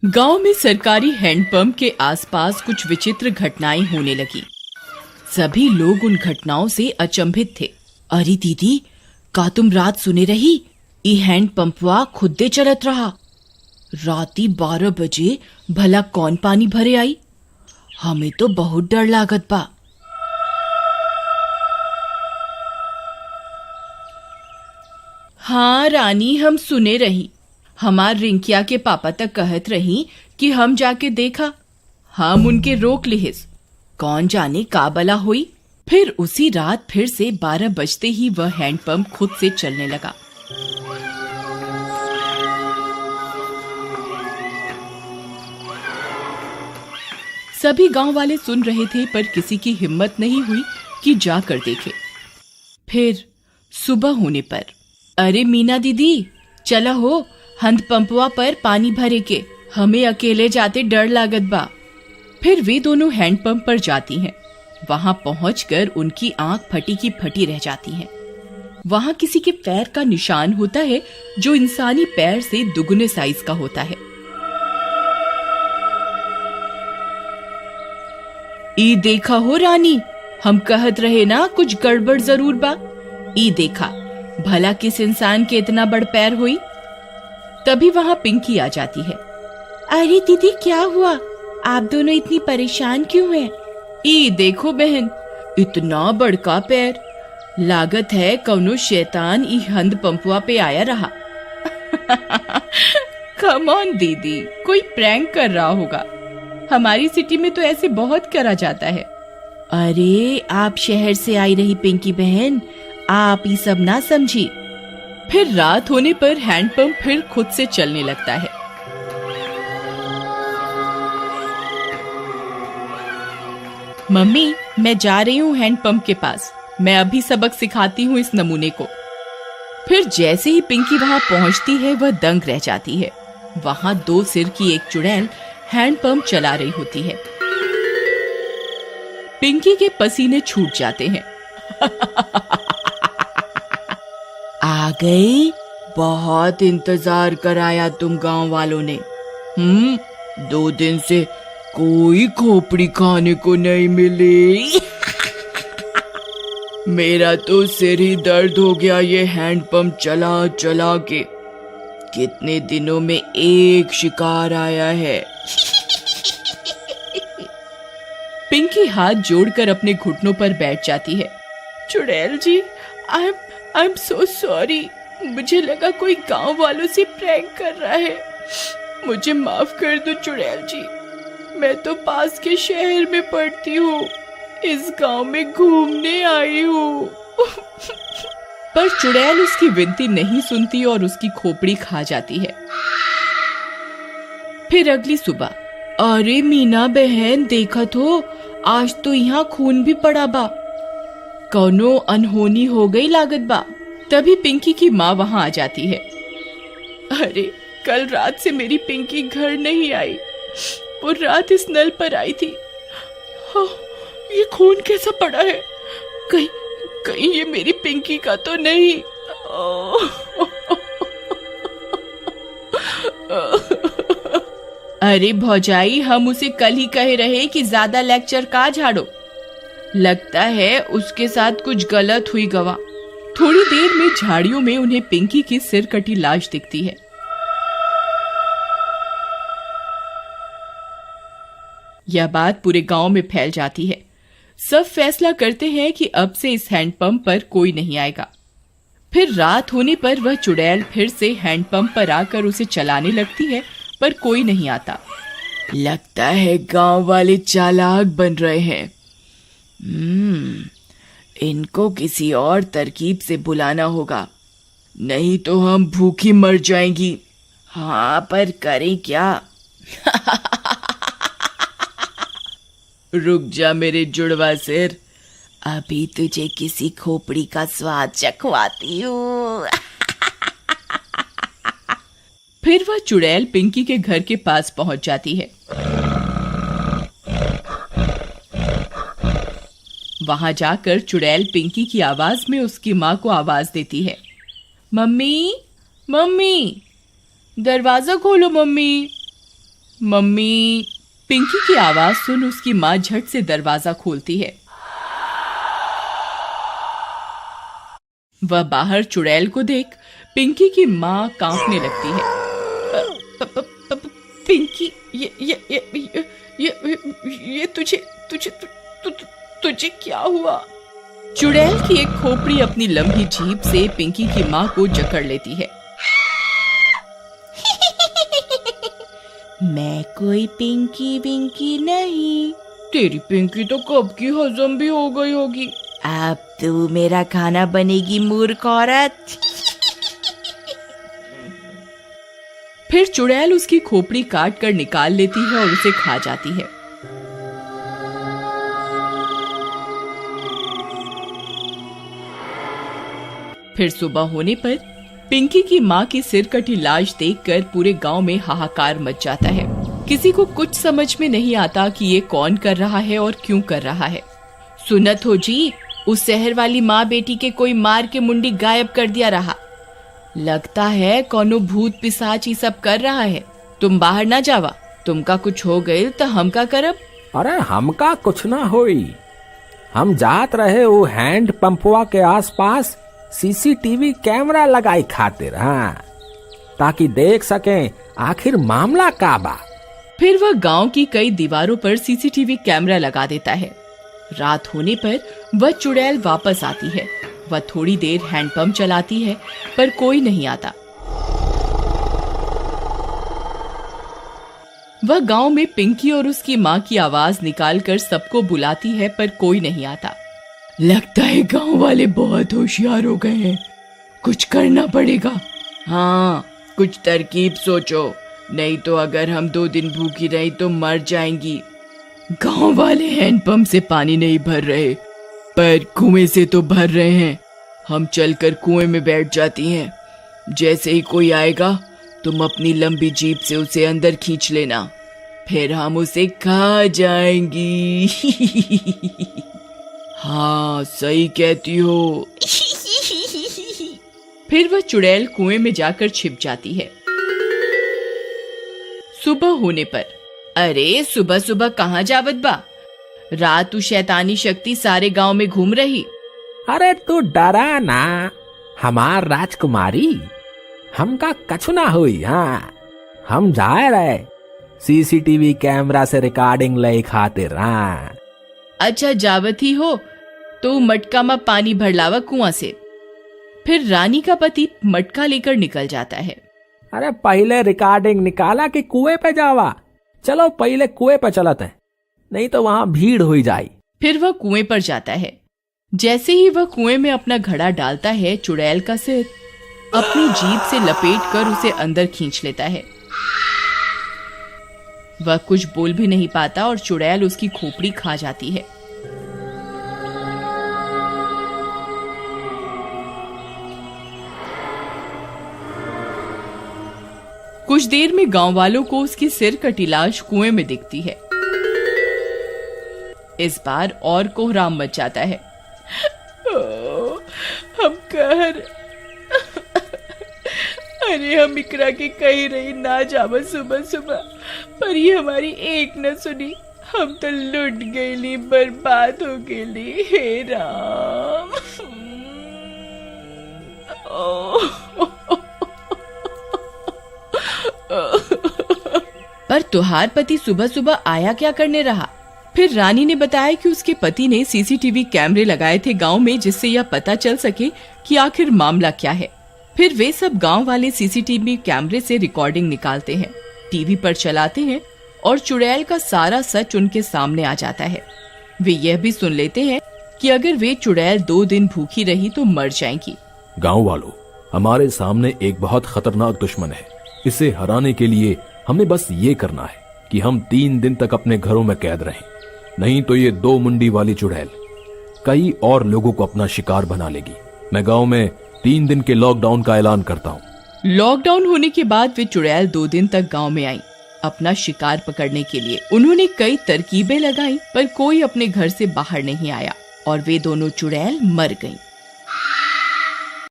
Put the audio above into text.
गांव में सरकारी हैंडपंप के आसपास कुछ विचित्र घटनाएं होने लगी। सभी लोग उन घटनाओं से अचंभित थे। अरे दीदी, का तुम रात सुने रही? ई हैंडपंपवा खुदे चलत रहा। राती 12 बजे भला कौन पानी भरे आई? हमें तो बहुत डर लागत बा। हाँ रानी, हम सुने रही। हमार रिंकिया के पापा तक कहत रही कि हम जाके देखा। हम उनके रोक लिहिस। कौन जाने का बला हुई। फिर उसी रात फिर से 12 बजते ही वह हैंडपंप खुद से चलने लगा। सभी गांव वाले सुन रहे थे, पर किसी की हिम्मत नहीं हुई कि जाकर देखे। फिर सुबह होने पर, अरे मीना दीदी, चला हो हैंडपंपवा पर पानी भरे के, हमें अकेले जाते डर लागत बा। फिर वे दोनों हैंडपंप पर जाती हैं। वहां पहुंचकर उनकी आंख फटी की फटी रह जाती है। वहां किसी के पैर का निशान होता है जो इंसानी पैर से दुगने साइज का होता है। ई देखा हो रानी, हम कहत रहे ना कुछ गड़बड़ जरूर बा। ई देखा, भला किस इंसान के इतना बड़ पैर हुई। तभी वहां पिंकी आ जाती है। अरे दीदी, क्या हुआ? आप दोनों इतनी परेशान क्यों हैं? ई देखो बहन, इतना बड़का पैर। लागत है कौनो शैतान ई हैंडपंपवा पे आया रहा। कम ऑन दीदी, कोई प्रैंक कर रहा होगा। हमारी सिटी में तो ऐसे बहुत करा जाता है। अरे आप शहर से आई रही पिंकी बहन, आप ये सब ना समझी। फिर रात होने पर हैंडपंप फिर खुद से चलने लगता है। मम्मी, मैं जा रही हूँ हैंडपंप के पास। मैं अभी सबक सिखाती हूँ इस नमूने को। फिर जैसे ही पिंकी वहां पहुंचती है, वह दंग रह जाती है। वहां 2 सिर की एक चुड़ैल हैंडपंप चला रही होती है। पिंकी के पसीने छूट जाते हैं। आ गई? बहुत इंतजार कराया तुम गांव वालों ने। 2 दिन से कोई खोपड़ी खाने को नहीं मिली। मेरा तो सिर ही दर्द हो गया ये हैंडपंप चला चला के। कितने दिनों में एक शिकार आया है। पिंकी हाथ जोड़कर अपने घुटनों पर बैठ जाती है। चुड़ैल जी, आई एम सो सॉरी। मुझे लगा कोई गांव वालों से प्रैंक कर रहा है। मुझे माफ कर दो चुड़ैल जी। मैं तो पास के शहर में पढ़ती हूँ, इस गांव में घूमने आई हूँ। पर चुड़ैल उसकी विनती नहीं सुनती और उसकी खोपड़ी खा जाती है। फिर अगली सुबह, अरे मीना बहन, देखत हो, आज तो यहाँ खून भी पड़ा बा। कौनो अनहोनी हो गई लागत बा। तभी पिंकी की माँ वहां आ जाती है। अरे कल रात से मेरी पिंकी घर नहीं आई। वो रात इस नल पर आई थी। हाँ, ये खून कैसा पड़ा है? कहीं ये मेरी पिंकी का तो नहीं। अरे भौजाई, हम उसे कल ही कहे रहे कि ज्यादा लेक्चर का झाड़ो। लगता है उसके साथ कुछ गलत हुई गवा। थोड़ी देर में झाड़ियों में उन्हें पिंकी की सिर कटी लाश दिखती है। यह बात पूरे गांव में फैल जाती है। सब फैसला करते हैं कि अब से इस हैंडपंप पर कोई नहीं आएगा। फिर रात होने पर वह चुड़ैल फिर से हैंडपंप पर आकर उसे चलाने लगती है, पर कोई नहीं आता। लगता है गांव वाले चालाक बन रहे हैं। इनको किसी और तरकीब से बुलाना होगा, नहीं तो हम भूखी मर जाएंगी। हाँ, पर करें क्या? रुक जा मेरे जुड़वा सिर, अभी तुझे किसी खोपड़ी का स्वाद चखवाती हूँ। फिर वह चुड़ैल पिंकी के घर के पास पहुंच जाती है। वहां जाकर चुड़ैल पिंकी की आवाज में उसकी माँ को आवाज देती है। मम्मी, मम्मी, दरवाजा खोलो मम्मी। मम्मी। पिंकी की आवाज सुन उसकी माँ झट से दरवाजा खोलती है। वह बाहर चुड़ैल को देख पिंकी की माँ कांपने लगती है। पिंकी, ये तुझे क्या हुआ? चुड़ैल की एक खोपड़ी अपनी लंबी जीभ से पिंकी की माँ को जकड़ लेती है। मैं कोई पिंकी विंकी नहीं। तेरी पिंकी तो कब की हजम भी हो गई होगी। अब तू मेरा खाना बनेगी मूर्ख औरत। फिर चुड़ैल उसकी खोपड़ी काट कर निकाल लेती है और उसे खा जाती है। फिर सुबह होने पर पिंकी की माँ की सिर कटी लाश देखकर पूरे गांव में हाहाकार मच जाता है। किसी को कुछ समझ में नहीं आता कि ये कौन कर रहा है और क्यों कर रहा है। सुनत हो जी, उस शहर वाली माँ बेटी के कोई मार के मुंडी गायब कर दिया रहा। लगता है कोनो भूत पिशाच ही सब कर रहा है। तुम बाहर ना जावा, तुमका कुछ हो गए तो हम का करब? अरे हमका कुछ ना होई। हम जात रहे वो हैंड पंपवा के आसपास सीसीटीवी कैमरा लगाई खातिर, हाँ, ताकि देख सकें आखिर मामला का बा। फिर वह गांव की कई दीवारों पर सीसीटीवी कैमरा लगा देता है। रात होने पर वह चुड़ैल वापस आती है। वह थोड़ी देर हैंडपंप चलाती है पर कोई नहीं आता। वह गांव में पिंकी और उसकी माँ की आवाज निकालकर सबको बुलाती है पर कोई नहीं आता। लगता है गांव वाले बहुत होशियार हो गए हैं, कुछ करना पड़ेगा। हाँ, कुछ तरकीब सोचो, नहीं तो अगर हम 2 दिन भूखी रही तो मर जाएंगी। गांव वाले हैंडपंप से पानी नहीं भर रहे पर कुएं से तो भर रहे हैं। हम चलकर कुएं में बैठ जाती हैं। जैसे ही कोई आएगा तुम अपनी लंबी जीभ से उसे अंदर खींच लेना, फिर हम उसे खा जाएंगी। हाँ, सही कहती हो। फिर वह चुड़ैल कुएं में जाकर छिप जाती है। सुबह होने पर, अरे सुबह सुबह कहाँ जावत बा? रात तू शैतानी शक्ति सारे गांव में घूम रही। अरे तू डरा ना हमार राजकुमारी, हमका कछु ना हुई। हाँ, हम जाए रहे सीसीटीवी कैमरा से रिकॉर्डिंग ले खातिर। हाँ, अच्छा जावत ही हो तो मटका में पानी भर लावा कुआं से। फिर रानी का पति मटका लेकर निकल जाता है। अरे पहले रिकॉर्डिंग निकाला कि कुएं पे जावा? चलो पहले कुएं पे चलते हैं, नहीं तो वहां भीड़ हुई जाए। फिर वह कुएं पर जाता है। जैसे ही वह कुएं में अपना घड़ा डालता है, चुड़ैल का सिर अपनी जीभ से लपेट कर उसे अंदर खींच लेता है। वह कुछ बोल भी नहीं पाता और चुड़ैल उसकी खोपड़ी खा जाती है। कुछ देर में गांव वालों को उसकी सिर कटी लाश कुएं में दिखती है। इस बार और कोहराम मच जाता है। हम कहर अरे हम इकरा के कही रही ना जावा सुबह सुबह, पर ये हमारी एक न सुनी। हम तो लुट गईली, बर्बाद हो गईली। हे राम। पर तुहार पति सुबह सुबह आया क्या करने रहा? फिर रानी ने बताया कि उसके पति ने सीसीटीवी कैमरे लगाए थे गांव में, जिससे यह पता चल सके कि आखिर मामला क्या है। फिर वे सब गांव वाले सीसीटीवी कैमरे से रिकॉर्डिंग निकालते हैं, टीवी पर चलाते हैं और चुड़ैल का सारा सच उनके सामने आ जाता है। वे यह भी सुन लेते हैं कि अगर वे चुड़ैल 2 दिन भूखी रही तो मर जाएंगी। गांव वालों, हमारे सामने एक बहुत खतरनाक दुश्मन है। इसे हराने के लिए हमें बस ये करना है कि हम 3 दिन तक अपने घरों में कैद रहें, नहीं तो ये 2 मुंडी वाली चुड़ैल कई और लोगों को अपना शिकार बना लेगी। मैं गांव में 3 दिन के लॉकडाउन का ऐलान करता हूँ। लॉकडाउन होने के बाद वे चुड़ैल 2 दिन तक गांव में आई अपना शिकार पकड़ने के लिए। उन्होंने कई तरकीबें लगाई पर कोई अपने घर से बाहर नहीं आया और वे दोनों चुड़ैल मर गईं।